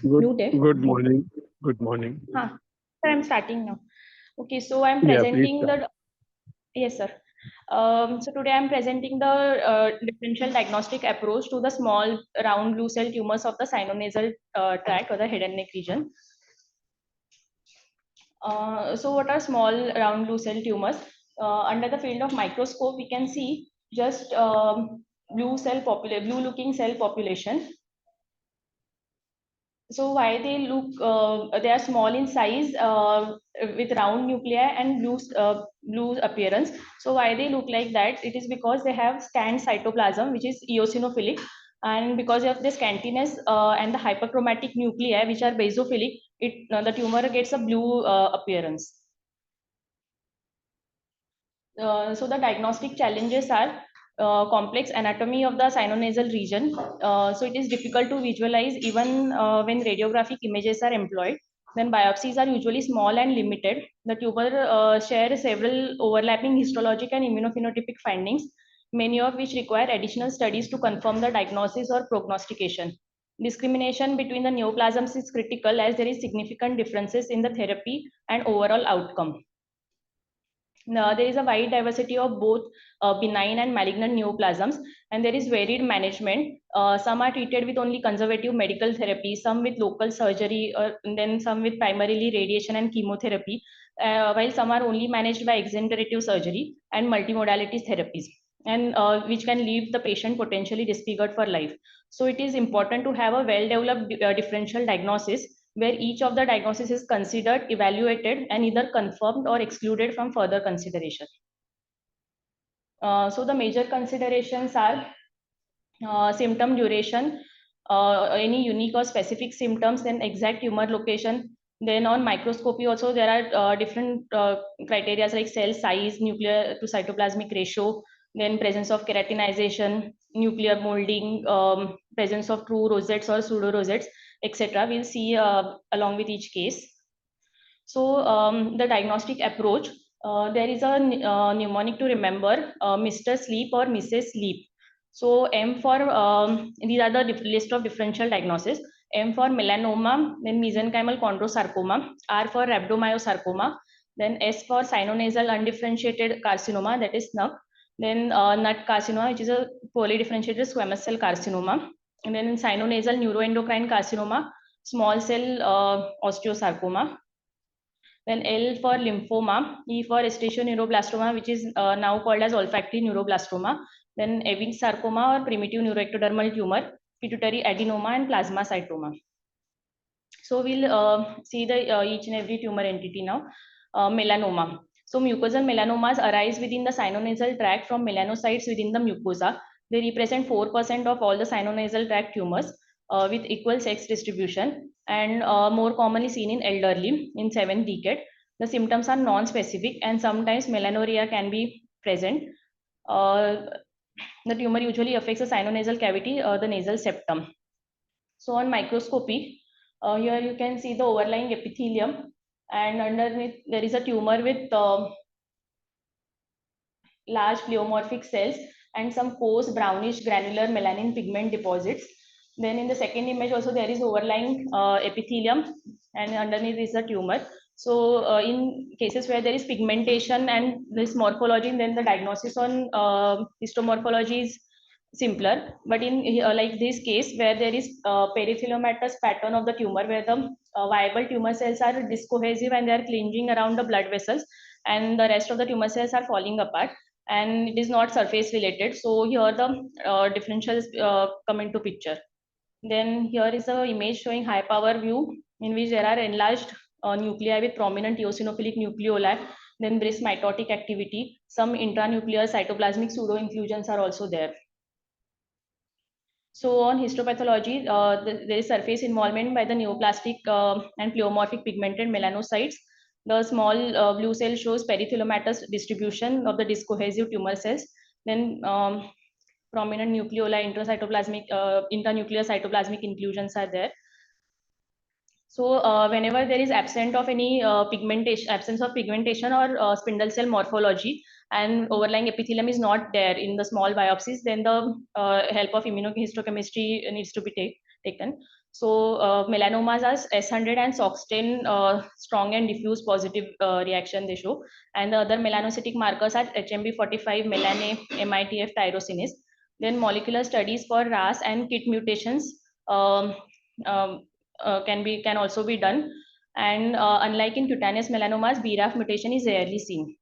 Muted. Good morning. Good morning. Sir, I'm starting now. Okay, so I'm Yeah, please presenting start. the, yes, sir. So today I'm presenting the differential diagnostic approach to the small round blue cell tumors of the sinonasal tract or the head and neck region. So what are small round blue cell tumors? Under the field of microscope, we can see just blue looking cell population. So why they look, they are small in size with round nuclei and blue appearance. So why they look like that? It is because they have scant cytoplasm, which is eosinophilic, and because of the scantiness and the hyperchromatic nuclei, which are basophilic, the tumor gets a blue appearance. So the diagnostic challenges are complex anatomy of the sinonasal region. So it is difficult to visualize even when radiographic images are employed. Then biopsies are usually small and limited. The tumor share several overlapping histologic and immunophenotypic findings, many of which require additional studies to confirm the diagnosis or prognostication. Discrimination between the neoplasms is critical as there is significant differences in the therapy and overall outcome. There is a wide diversity of both benign and malignant neoplasms, and there is varied management. Some are treated with only conservative medical therapy, some with local surgery, and then some with primarily radiation and chemotherapy, while some are only managed by exenterative surgery and multimodality therapies, and which can leave the patient potentially disfigured for life. So it is important to have a well-developed differential diagnosis where each of the diagnosis is considered, evaluated, and either confirmed or excluded from further consideration. So the major considerations are symptom duration, any unique or specific symptoms, then exact tumor location. Then on microscopy also there are different criteria like cell size, nuclear to cytoplasmic ratio, then presence of keratinization, nuclear molding, presence of true rosettes or pseudo rosettes, etc. We'll see along with each case. So the diagnostic approach, there is a mnemonic to remember, Mr. Sleep or Mrs. Sleep. So M for, these are the list of differential diagnosis. M for melanoma, then mesenchymal chondrosarcoma, R for rhabdomyosarcoma, then S for sinonasal undifferentiated carcinoma, that is SNUC, then nut carcinoma, which is a poorly differentiated squamous cell carcinoma, and then sinonasal neuroendocrine carcinoma, small cell osteosarcoma. Then L for lymphoma, E for neuroblastoma, which is now called as olfactory neuroblastoma. Then Ewing sarcoma or primitive neuroectodermal tumor, pituitary adenoma, and plasmacytoma. So we'll see the each and every tumor entity now. Melanoma. So mucosal melanomas arise within the sinonasal tract from melanocytes within the mucosa. They represent 4% of all the sinonasal tract tumors with equal sex distribution and more commonly seen in elderly in 7th decade. The symptoms are non-specific and sometimes melanoria can be present. The tumor usually affects the sinonasal cavity, the nasal septum. So on microscopy, here you can see the overlying epithelium, and underneath there is a tumor with large pleomorphic cells and some coarse brownish granular melanin pigment deposits. Then in the second image also there is overlying epithelium, and underneath is the tumor. So in cases where there is pigmentation and this morphology, then the diagnosis on histomorphology is simpler. But in like this case where there is peritheliumatous pattern of the tumor, where the viable tumor cells are discohesive and they are clinging around the blood vessels, and the rest of the tumor cells are falling apart, and it is not surface related. So here the differentials come into picture. Then here is the image showing high power view in which there are enlarged nuclei with prominent eosinophilic nucleoli, then brisk mitotic activity. Some intranuclear cytoplasmic pseudo inclusions are also there. So on histopathology, there is surface involvement by the neoplastic and pleomorphic pigmented melanocytes. The small blue cell shows peritheliumatous distribution of the discohesive tumor cells. Then prominent nucleoli, intranuclear cytoplasmic inclusions are there. So whenever there is absence of pigmentation or spindle cell morphology, and overlying epithelium is not there in the small biopsies, then the help of immunohistochemistry needs to be taken. So melanomas are S100 and SOX10 strong and diffuse positive reaction they show. And the other melanocytic markers are HMB45, melana, MITF, tyrosinase. Then molecular studies for RAS and KIT mutations um, um, can also be done. And unlike in cutaneous melanomas, BRAF mutation is rarely seen.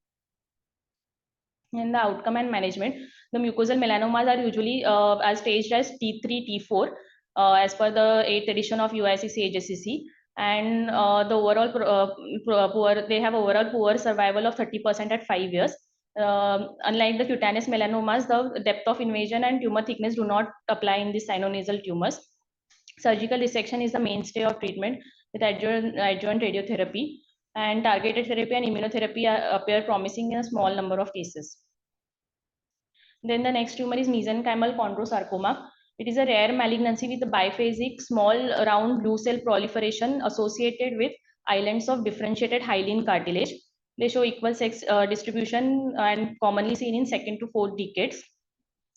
And the outcome and management, the mucosal melanomas are usually are staged as T3, T4 as per the 8th edition of UICC HSCC. And the overall they have overall poor survival of 30% at 5 years. Unlike the cutaneous melanomas, the depth of invasion and tumor thickness do not apply in the sinonasal tumors. Surgical resection is the mainstay of treatment with adjuvant radiotherapy, and targeted therapy and immunotherapy appear promising in a small number of cases. Then the next tumor is mesenchymal chondrosarcoma. It is a rare malignancy with a biphasic small round blue cell proliferation associated with islands of differentiated hyaline cartilage. They show equal sex distribution and commonly seen in second to fourth decades.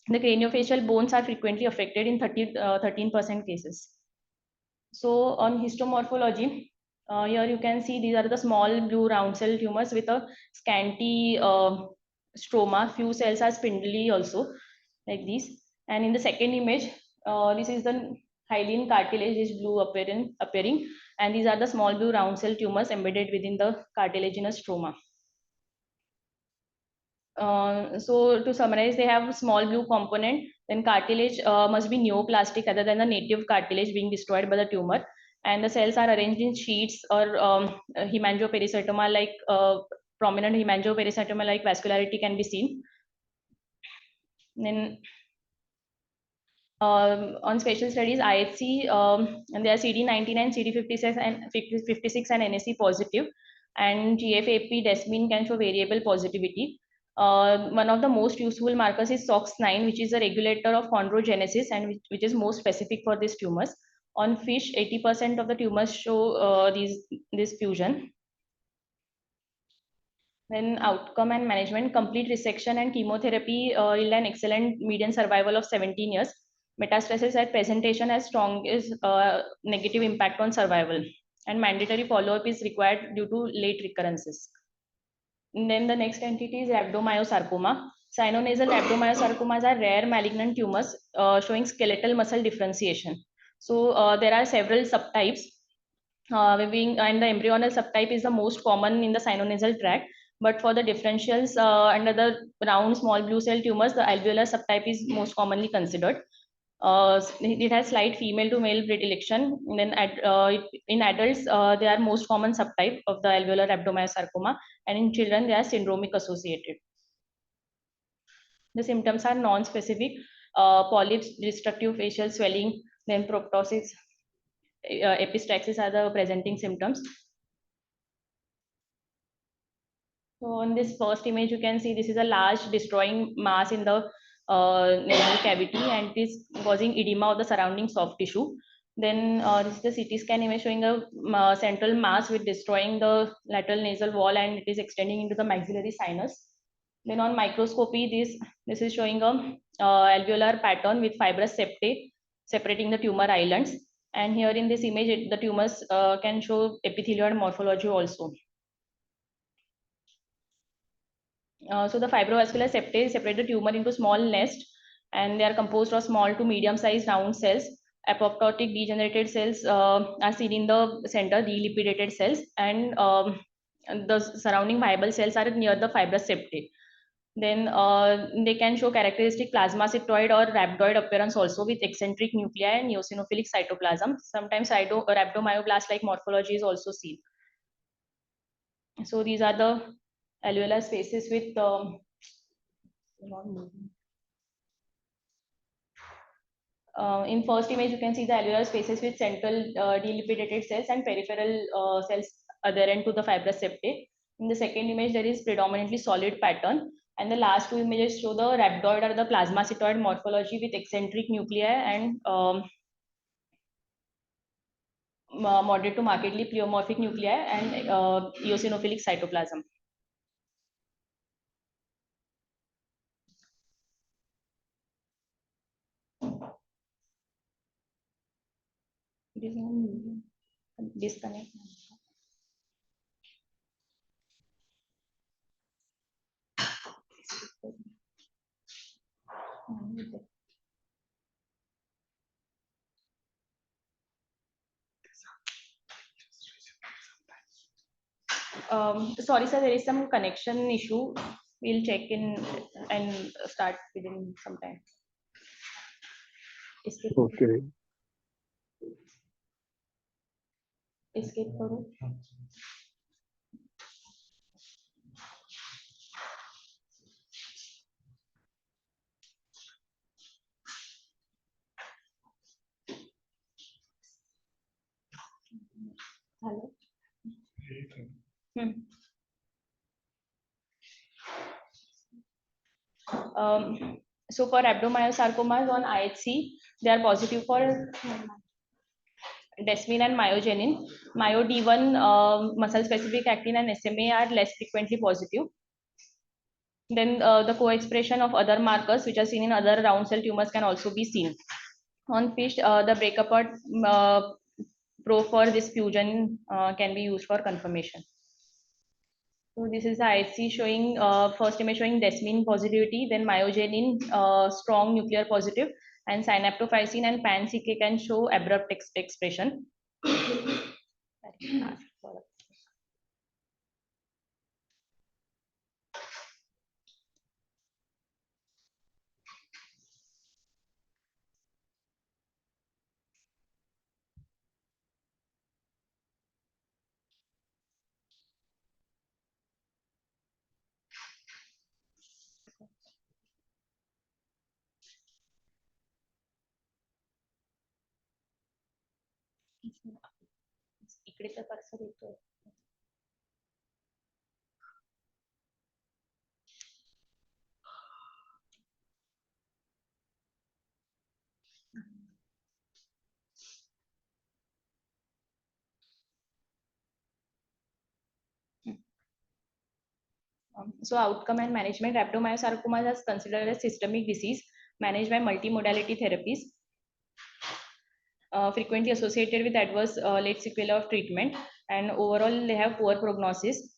The craniofacial bones are frequently affected in 13% cases. So on histomorphology, here you can see these are the small blue round cell tumors with a scanty stroma. Few cells are spindly also, like these. And in the second image, this is the hyaline cartilage is blue appearing, and these are the small blue round cell tumors embedded within the cartilaginous stroma. So to summarize, they have small blue component. Then cartilage must be neoplastic rather than the native cartilage being destroyed by the tumor. And the cells are arranged in sheets or hemangiopericytoma like prominent hemangiopericytoma like vascularity can be seen. Then on spatial studies, IHC, and they are CD99, CD56 and 56 and NSE positive, and GFAP desmin can show variable positivity. One of the most useful markers is SOX9, which is a regulator of chondrogenesis and which is most specific for these tumors. On fish, 80% of the tumors show this fusion. Then outcome and management, complete resection and chemotherapy yield an excellent median survival of 17 years. Metastasis at presentation has strong negative impact on survival, and mandatory follow-up is required due to late recurrences. And then the next entity is rhabdomyosarcoma. Sinonasal rhabdomyosarcomas are rare malignant tumors showing skeletal muscle differentiation. So there are several subtypes. And the embryonal subtype is the most common in the sinonasal tract. But for the differentials under the round small blue cell tumors, the alveolar subtype is most commonly considered. It has slight female to male predilection. And then in adults, they are most common subtype of the alveolar rhabdomyosarcoma, and in children, they are syndromic associated. The symptoms are non-specific: polyps, destructive facial swelling, then proptosis, epistaxis are the presenting symptoms. So on this first image, you can see this is a large destroying mass in the nasal cavity, and it is causing edema of the surrounding soft tissue. Then this is the CT scan image showing a central mass with destroying the lateral nasal wall, and it is extending into the maxillary sinus. Then on microscopy, this is showing a alveolar pattern with fibrous septae separating the tumor islands. And here in this image, the tumors can show epithelial morphology also. So the fibrovascular septae separate the tumor into small nests, and they are composed of small to medium-sized round cells. Apoptotic degenerated cells are seen in the center, delipidated cells, and the surrounding viable cells are near the fibrous septae. Then they can show characteristic plasmacytoid or rhabdoid appearance also with eccentric nuclei and eosinophilic cytoplasm. Sometimes rhabdomyoblast-like morphology is also seen. So these are the alveolar spaces with in first image, you can see the alveolar spaces with central delipidated cells and peripheral cells adherent to the fibrous septae. In the second image, there is predominantly solid pattern. And the last two images show the rhabdoid or the plasmacytoid morphology with eccentric nuclei and moderate to markedly pleomorphic nuclei and eosinophilic cytoplasm. It is on disconnect. Sorry, sir, there is some connection issue. We'll check in and start within some time. Escape. Okay. Escape करो. Hello. So for rhabdomyosarcomas on IHC, they are positive for desmin and myogenin. MyoD1, muscle-specific actin and SMA are less frequently positive. Then the co-expression of other markers which are seen in other round cell tumors can also be seen. On fish, the break-apart probe for this fusion can be used for confirmation. So this is the IHC showing, first image showing desmin positivity, then myogenin strong nuclear positive, and synaptophysin and pan-CK can show abrupt expression. इकडे तर cursor येतोय. So outcome and management, rhabdomyosarcoma is considered a systemic disease managed by multimodality therapies, frequently associated with adverse late sequelae of treatment, and overall they have poor prognosis.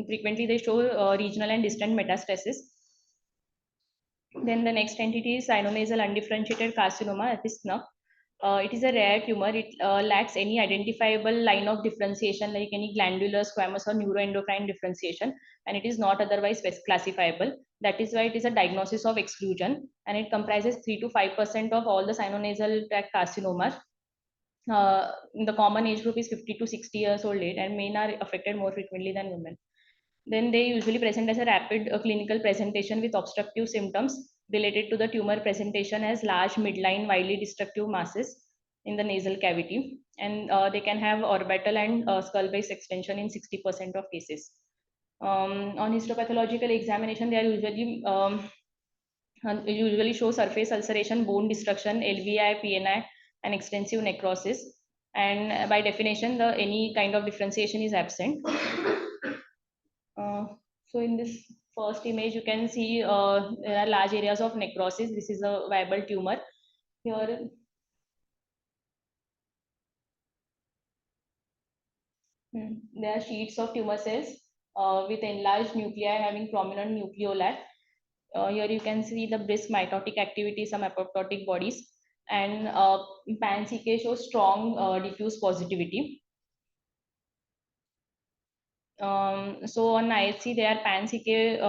Frequently they show regional and distant metastasis. Then the next entity is sinonasal undifferentiated carcinoma, that is SNUC. It is a rare tumor. It lacks any identifiable line of differentiation like any glandular, squamous, or neuroendocrine differentiation, and it is not otherwise classifiable. That is why it is a diagnosis of exclusion, and it comprises 3 to 5% of all the sinonasal tract carcinomas. The common age group is 50 to 60 years old age, and men are affected more frequently than women. Then they usually present as a rapid clinical presentation with obstructive symptoms related to the tumor presentation as large midline widely destructive masses in the nasal cavity, and they can have orbital and skull base extension in 60% of cases. On histopathological examination, they are usually show surface ulceration, bone destruction, LVI, PNI, and extensive necrosis. And by definition, any kind of differentiation is absent. So in this first image, you can see there are large areas of necrosis. This is a viable tumor. Here, there are sheets of tumor cells with enlarged nuclei having prominent nucleoli. Here you can see the brisk mitotic activity, some apoptotic bodies, and pan-CK shows strong diffuse positivity. So on IHC, they are pan-CK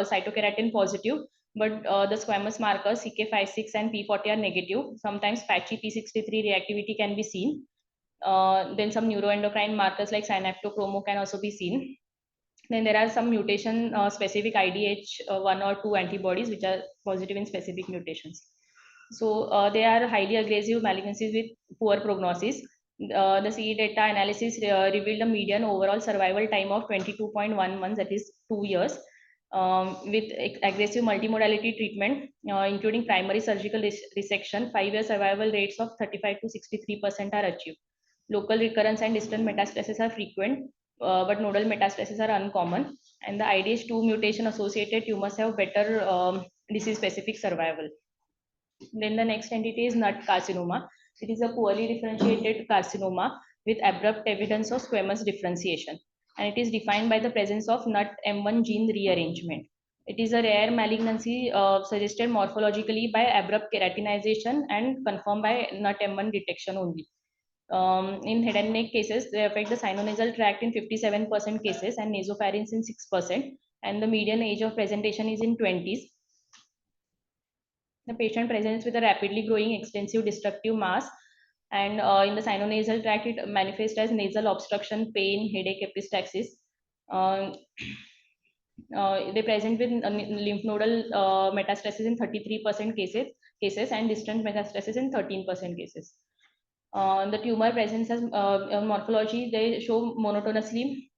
cytokeratin positive, but the squamous markers CK56 and P40 are negative. Sometimes patchy P63 reactivity can be seen. Then some neuroendocrine markers like synaptochromo can also be seen. Then there are some mutation specific IDH1 or 2 antibodies which are positive in specific mutations. So they are highly aggressive malignancies with poor prognosis. The CE data analysis revealed a median overall survival time of 22.1 months, that is 2 years, with aggressive multimodality treatment, including primary surgical resection. 5-year survival rates of 35 to 63% are achieved. Local recurrence and distant metastasis are frequent, but nodal metastases are uncommon. And the IDH2 mutation associated tumors have better disease-specific survival. Then the next entity is nut carcinoma. It is a poorly differentiated carcinoma with abrupt evidence of squamous differentiation, and it is defined by the presence of NUT-M1 gene rearrangement. It is a rare malignancy suggested morphologically by abrupt keratinization and confirmed by NUT-M1 detection only. In head and neck cases, they affect the sinonasal tract in 57% cases and nasopharynx in 6%, and the median age of presentation is in 20s. The patient presents with a rapidly growing extensive destructive mass, and in the sinonasal tract, it manifests as nasal obstruction, pain, headache, epistaxis. They present with lymph nodal metastasis in 33% cases and distant metastasis in 13% cases. The tumor presents as morphology, they show monotonously.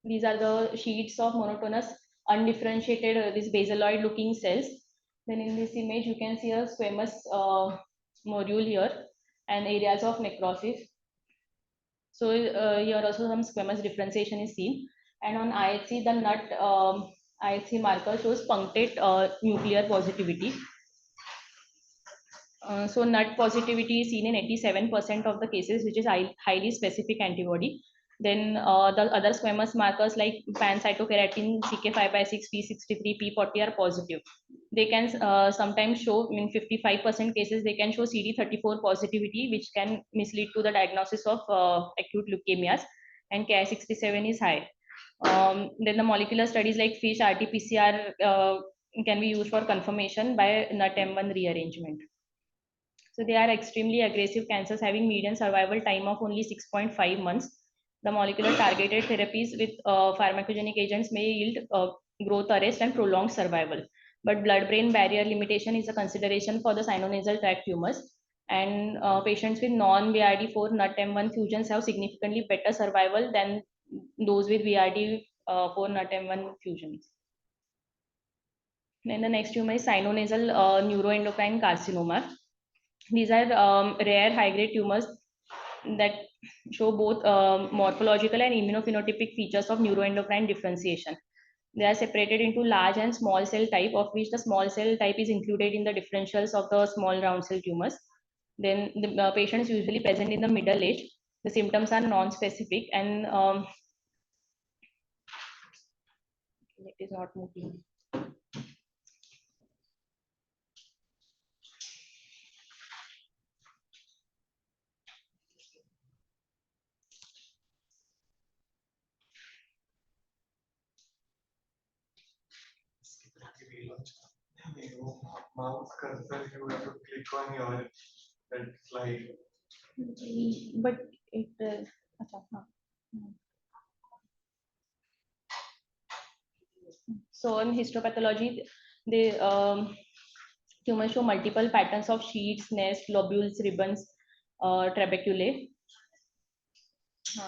These are the sheets of monotonous, undifferentiated, these basaloid looking cells. Then in this image, you can see a squamous module here and areas of necrosis. So here also some squamous differentiation is seen. And on IHC, the NUT IHC marker shows punctate nuclear positivity. So NUT positivity is seen in 87% of the cases, which is highly specific antibody. Then the other squamous markers like pancytokeratin, CK5/6, P63, P40 are positive. They can sometimes show, in 55% cases, they can show CD34 positivity, which can mislead to the diagnosis of acute leukemias, and Ki67 is high. Then the molecular studies like FISH, RT-PCR can be used for confirmation by NUT-M1 rearrangement. So they are extremely aggressive cancers having median survival time of only 6.5 months. The molecular targeted therapies with pharmacogenic agents may yield growth arrest and prolonged survival. But blood-brain barrier limitation is a consideration for the sinonasal tract tumors. And patients with non-VRD4 NUT-M1 fusions have significantly better survival than those with VRD4 NUT-M1 fusions. Then the next tumor is sinonasal neuroendocrine carcinoma. These are rare high-grade tumors that show both morphological and immunophenotypic features of neuroendocrine differentiation. They are separated into large and small cell type, of which the small cell type is included in the differentials of the small round cell tumors. Then the patient is usually present in the middle age. The symptoms are non-specific, and it is not moving. Mouse cursor, you have to click on your that slide. But it so in histopathology, they tumors show multiple patterns of sheets, nests, lobules, ribbons, trabeculae.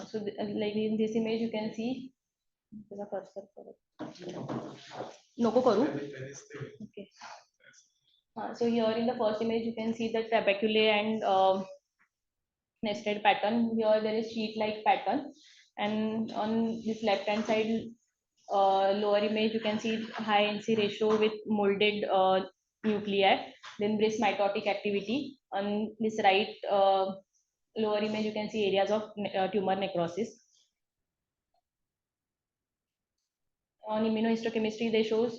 So like in this image, you can see the cursor for it. Noko karu. Okay. So here in the first image, you can see the trabeculae and nested pattern. Here there is sheet-like pattern, and on this left-hand side lower image, you can see high NC ratio with molded nuclei, then brisk mitotic activity. On this right lower image, you can see areas of tumor necrosis. On immunohistochemistry, they shows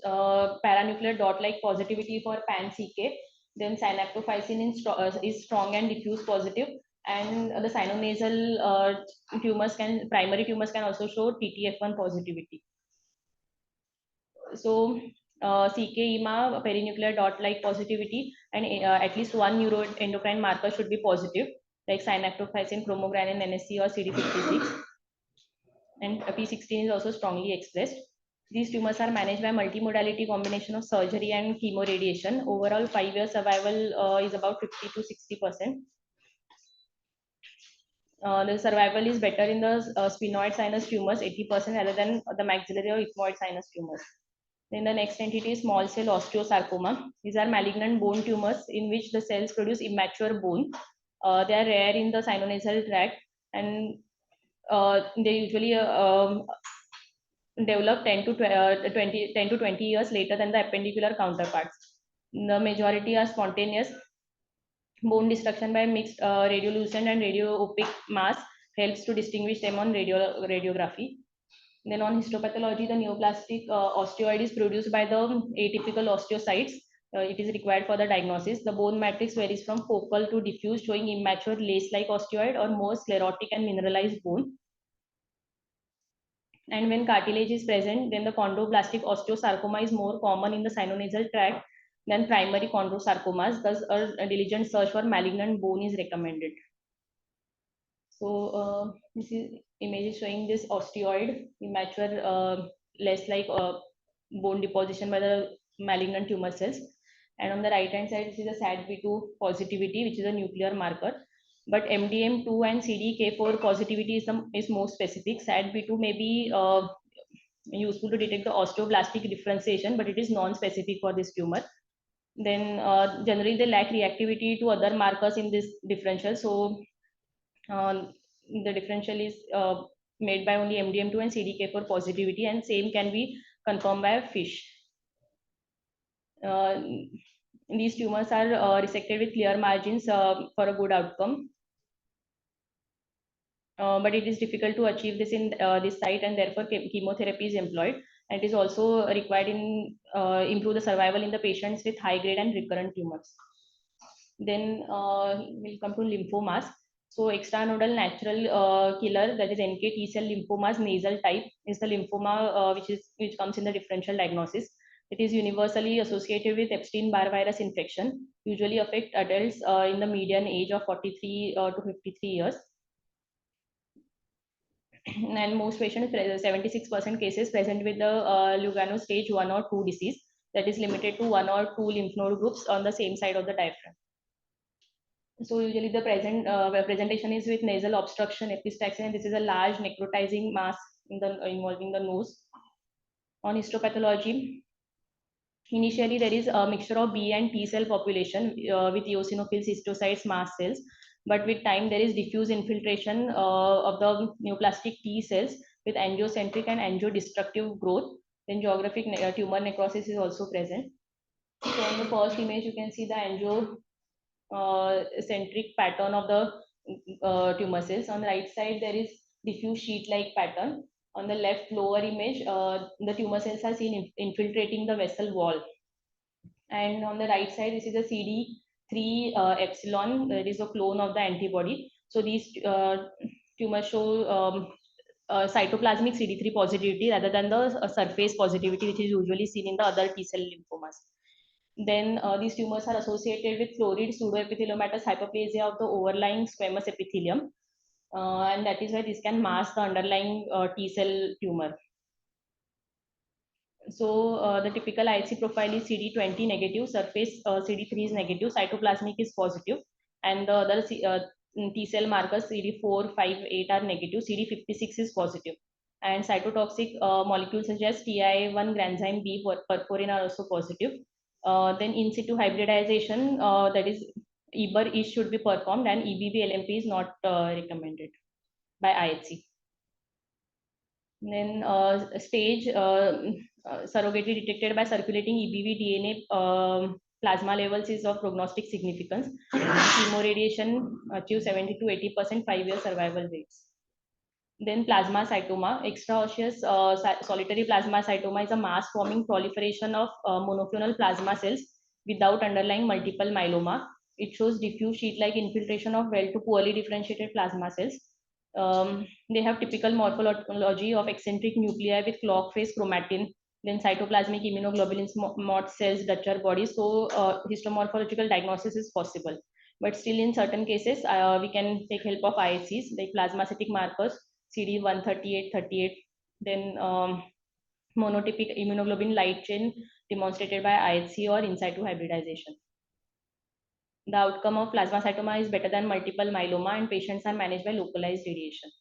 paranuclear dot-like positivity for pan-CK. Then synaptophysin is strong and diffuse positive, and the sinonasal primary tumors can also show TTF1 positivity. So CK, EMA, perinuclear dot-like positivity, and at least one neuroendocrine marker should be positive, like synaptophysin, chromogranin, NSC, or CD56. And P16 is also strongly expressed. These tumors are managed by multimodality combination of surgery and chemoradiation. Overall, 5-year survival is about 50 to 60%. The survival is better in the sphenoid sinus tumors, 80%, rather than the maxillary or ethmoid sinus tumors. Then the next entity is small cell osteosarcoma. These are malignant bone tumors in which the cells produce immature bone. They are rare in the sinonasal tract, and they usually develop 10 to 20 years later than the appendicular counterparts. The majority are spontaneous, Bone destruction by mixed radiolucent and radio-opaque mass helps to distinguish them on radiography. Then on histopathology, the neoplastic osteoid is produced by the atypical osteocytes. It is required for the diagnosis. The bone matrix varies from focal to diffuse, showing immature lace-like osteoid or more sclerotic and mineralized bone. And when cartilage is present, then the chondroblastic osteosarcoma is more common in the sinonasal tract than primary chondrosarcomas. Thus, a diligent search for malignant bone is recommended. So this is image is showing this osteoid, immature, less like bone deposition by the malignant tumor cells. And on the right hand side, this is a SADB2 positivity, which is a nuclear marker. But MDM2 and CDK4 positivity is more specific. SADB2 may be useful to detect the osteoblastic differentiation, but it is non-specific for this tumor. Then generally they lack reactivity to other markers in this differential. So the differential is made by only MDM2 and CDK4 positivity, and same can be confirmed by a FISH. These tumors are resected with clear margins for a good outcome. But it is difficult to achieve this in this site, and therefore chemotherapy is employed. And it is also required in improve the survival in the patients with high grade and recurrent tumors. Then we'll come to lymphomas. So extranodal natural killer, that is NK T cell lymphomas nasal type, is the lymphoma which comes in the differential diagnosis. It is universally associated with Epstein-Barr virus infection. Usually affect adults in the median age of 43 to 53 years. And most patients, 76% cases present with the Lugano stage 1 or 2 disease, that is limited to 1 or 2 lymph node groups on the same side of the diaphragm. So usually the presentation is with nasal obstruction, epistaxis, and this is a large necrotizing mass involving the nose. On histopathology, initially there is a mixture of B and T cell population with eosinophils, histiocytes, mast cells. But with time, there is diffuse infiltration of the neoplastic T cells with angiocentric and angiodestructive growth. Then geographic tumor necrosis is also present. So on the first image, you can see the angiocentric pattern of the tumor cells. On the right side, there is diffuse sheet-like pattern. On the left lower image, the tumor cells are seen infiltrating the vessel wall. And on the right side, this is a CD3 epsilon. That is a clone of the antibody. So these tumors show cytoplasmic CD3 positivity rather than the surface positivity, which is usually seen in the other T cell lymphomas. Then these tumors are associated with florid pseudoepitheliomatous hyperplasia of the overlying squamous epithelium. And that is why this can mask the underlying T cell tumor. So the typical IHC profile is CD20 negative, surface CD3 is negative, cytoplasmic is positive, and the other T cell markers CD4, 5, 8 are negative, CD56 is positive. And cytotoxic molecules such as TI1, granzyme B, perforin are also positive. Then in situ hybridization, that is EBER should be performed, and EBV LMP is not recommended by IHC. Then stage surrogately detected by circulating EBV DNA plasma levels is of prognostic significance. Chemoradiation achieves 70 to 80% 5-year survival rates. Then plasmacytoma, extraosseous solitary plasmacytoma is a mass-forming proliferation of monoclonal plasma cells without underlying multiple myeloma. It shows diffuse sheet-like infiltration of well to poorly differentiated plasma cells. They have typical morphology of eccentric nuclei with clock phase chromatin, then cytoplasmic immunoglobulins, MOT cells, Dutcher bodies. So histomorphological diagnosis is possible. But still in certain cases, we can take help of IHCs like plasmacytic markers, CD138, 38, then monotypic immunoglobulin light chain demonstrated by IHC or in situ hybridization. The outcome of plasmacytoma is better than multiple myeloma, and patients are managed by localized radiation.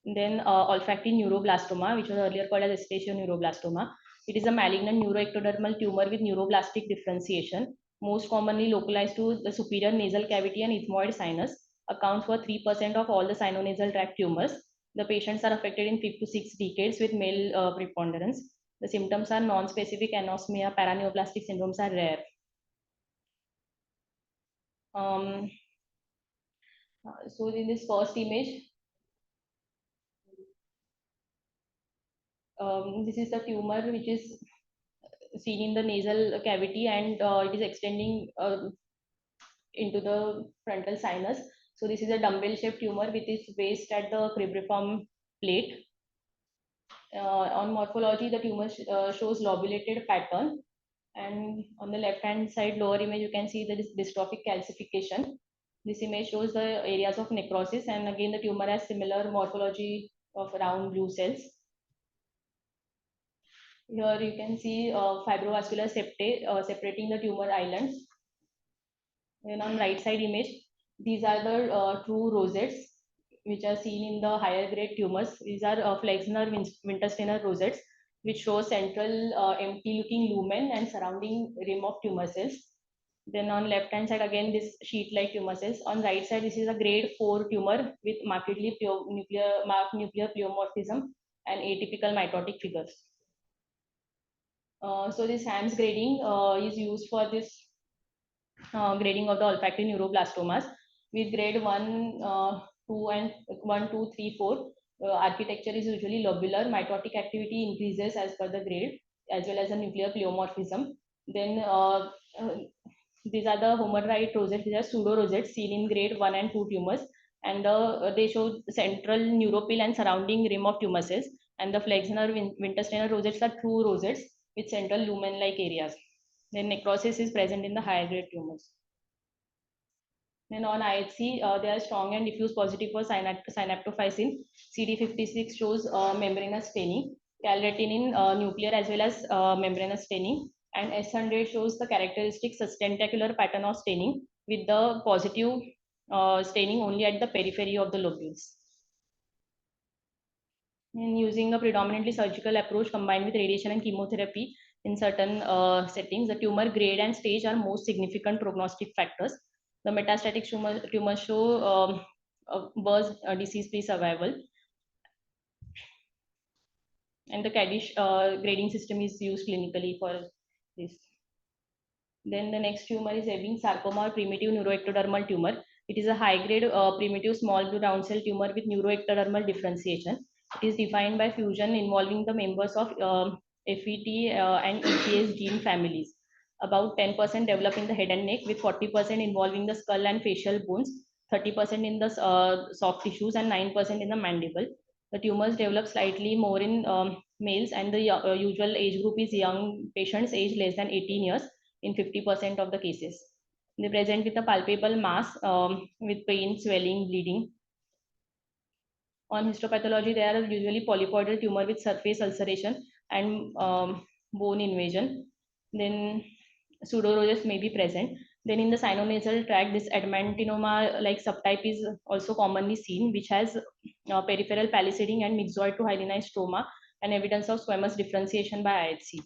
Then olfactory neuroblastoma, which was earlier called as neuroblastoma. It is a malignant neuroectodermal tumor with neuroblastic differentiation, most commonly localized to the superior nasal cavity and ethmoid sinus, accounts for 3% of all the sinonasal tract tumors. The patients are affected in 5 to 6 decades with male preponderance. The symptoms are non-specific anosmia, paraneoplastic syndromes are rare. So in this first image, this is the tumor which is seen in the nasal cavity, and it is extending into the frontal sinus. So this is a dumbbell-shaped tumor with its base at the cribriform plate. On morphology, the tumor shows lobulated pattern, and on the left-hand side lower image, you can see the dystrophic calcification. This image shows the areas of necrosis, and again the tumor has similar morphology of round blue cells. Here you can see fibrovascular septae separating the tumor islands. And on right side image, these are the true rosettes which are seen in the higher grade tumors. These are flexner wintersteiner rosettes, which show central empty looking lumen and surrounding rim of tumor cells. Then on left hand side again this sheet like tumor cells. On right side this is a grade 4 tumor with markedly marked nuclear pleomorphism and atypical mitotic figures. So this HAMS grading is used for this grading of the olfactory neuroblastomas with grade 1, 2 and 1, 2, 3, 4. Architecture is usually lobular. Mitotic activity increases as per the grade as well as the nuclear pleomorphism. Then these are the homerite rosettes. These are pseudo rosettes seen in grade 1 and 2 tumors, and they show central neuropil and surrounding rim of tumor cells. And the flexner wintersteiner rosettes are true rosettes with central lumen-like areas. Then necrosis is present in the higher grade tumors. Then on IHC, they are strong and diffuse positive for synaptophysin. CD56 shows membranous staining. Calretinine nuclear as well as membranous staining. And S100 shows the characteristic sustentacular pattern of staining with the positive staining only at the periphery of the lobules. And using a predominantly surgical approach combined with radiation and chemotherapy in certain settings, the tumor grade and stage are most significant prognostic factors. The metastatic tumors show worse disease-free survival. And the Kaddish grading system is used clinically for this. Then the next tumor is Ewing sarcoma or primitive neuroectodermal tumor. It is a high-grade primitive small blue round cell tumor with neuroectodermal differentiation. It is defined by fusion involving the members of FET and ETS gene families. About 10% develop in the head and neck, with 40% involving the skull and facial bones, 30% in the soft tissues, and 9% in the mandible. The tumors develop slightly more in males, and the usual age group is young patients aged less than 18 years in 50% of the cases. They present with a palpable mass with pain, swelling, bleeding. On histopathology, they are usually polypoidal tumor with surface ulceration and bone invasion. Then pseudorhosis may be present. Then in the sinonasal tract, this adamantinoma-like subtype is also commonly seen, which has peripheral palisading and myxoid to hyalinized stroma and evidence of squamous differentiation by IHC.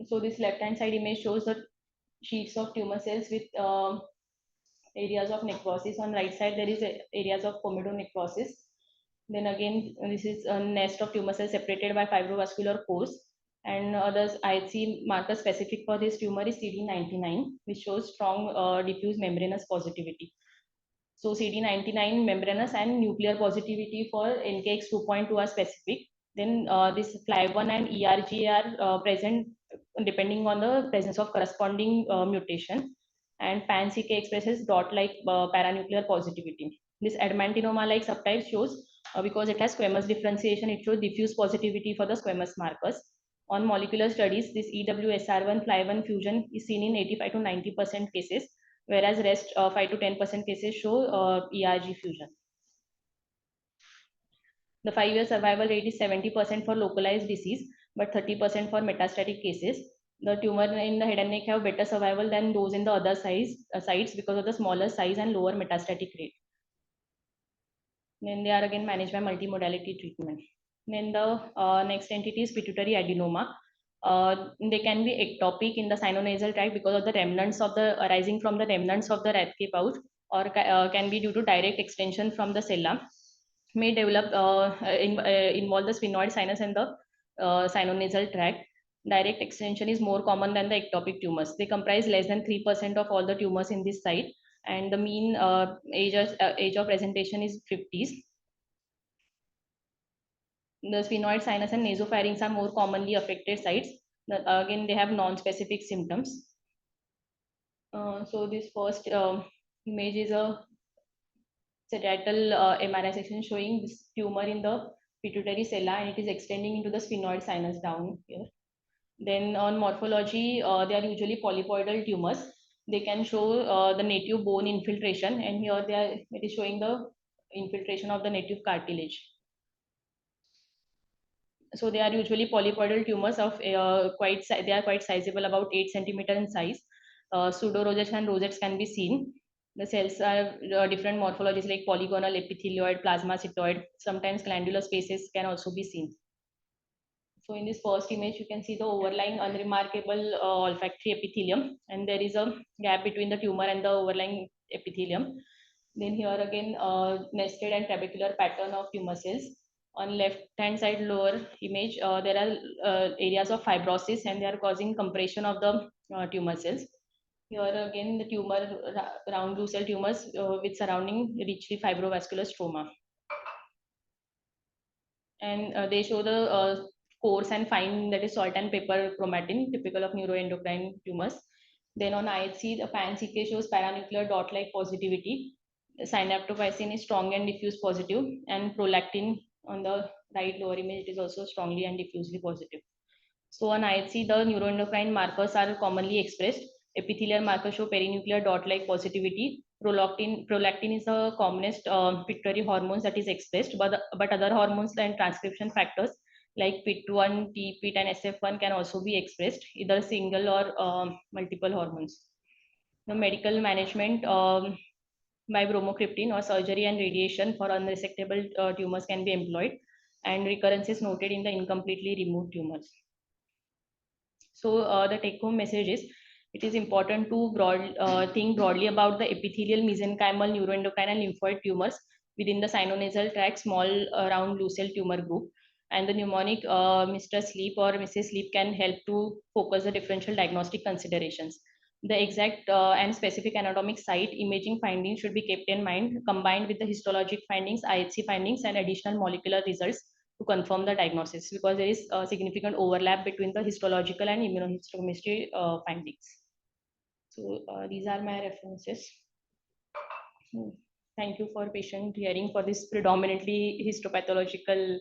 So this left-hand side image shows the sheets of tumor cells with areas of necrosis. On right side, there is areas of comedonecrosis. Then again, this is a nest of tumor cells separated by fibrovascular cores. And others IHC marker specific for this tumor is CD99, which shows strong diffuse membranous positivity. So CD99 membranous and nuclear positivity for NKX 2.2 are specific. Then this FLI1 and ERG are present depending on the presence of corresponding mutation. And PAN-CK expresses dot-like paranuclear positivity. This adamantinoma-like subtype shows, because it has squamous differentiation, it shows diffuse positivity for the squamous markers. On molecular studies, this EWSR1 FLI1 fusion is seen in 85 to 90% cases, whereas rest 5 to 10% cases show ERG fusion. The 5-year survival rate is 70% for localized disease, but 30% for metastatic cases. The tumor in the head and neck have better survival than those in the other sites because of the smaller size and lower metastatic rate. Then they are again managed by multimodality treatment. Then the next entity is pituitary adenoma. They can be ectopic in the sinonasal tract because of the remnants of the arising from the remnants of the Rathke pouch, or can be due to direct extension from the cella. May develop involve the sphenoid sinus and the sinonasal tract. Direct extension is more common than the ectopic tumors. They comprise less than 3% of all the tumors in this site, and the mean age of presentation is 50s. The sphenoid sinus and nasopharynx are more commonly affected sites. Again, they have non-specific symptoms. So this first image is a sagittal MRI section showing this tumor in the pituitary sella, and it is extending into the sphenoid sinus down here. Then on morphology, they are usually polypoidal tumors. They can show the native bone infiltration, and here it is showing the infiltration of the native cartilage. So they are usually polypoidal tumors of they are quite sizable, about 8 centimeter in size. Pseudo rosettes and rosettes can be seen. The cells are different morphologies like polygonal, epithelioid, plasmacytoid. Sometimes glandular spaces can also be seen. So in this first image, you can see the overlying unremarkable olfactory epithelium, and there is a gap between the tumor and the overlying epithelium. Then here again, nested and trabecular pattern of tumor cells. On left-hand side lower image, there are areas of fibrosis, and they are causing compression of the tumor cells. Here again, the tumor, round blue cell tumors with surrounding richly fibrovascular stroma. And they show the coarse and fine, that is salt and pepper chromatin, typical of neuroendocrine tumors. Then on IHC, the pan-CK shows paranuclear dot-like positivity. Synaptophysin is strong and diffuse positive, and prolactin on the right lower image, it is also strongly and diffusely positive. So on IHC, the neuroendocrine markers are commonly expressed. Epithelial markers show perinuclear dot-like positivity. Prolactin is the commonest pituitary hormones that is expressed, but other hormones and transcription factors like PIT1, TPIT, and SF1 can also be expressed, either single or multiple hormones. The medical management by bromocriptine or surgery and radiation for unresectable tumors can be employed, and recurrence is noted in the incompletely removed tumors. So the take-home message is, it is important to think broadly about the epithelial, mesenchymal, neuroendocrine, and lymphoid tumors within the sinonasal tract, small round blue cell tumor group. And the mnemonic Mr. Sleep or Mrs. Sleep can help to focus the differential diagnostic considerations. The exact and specific anatomic site imaging findings should be kept in mind, combined with the histologic findings, IHC findings, and additional molecular results to confirm the diagnosis, because there is a significant overlap between the histological and immunohistochemistry findings. So these are my references. Thank you for patient hearing for this predominantly histopathological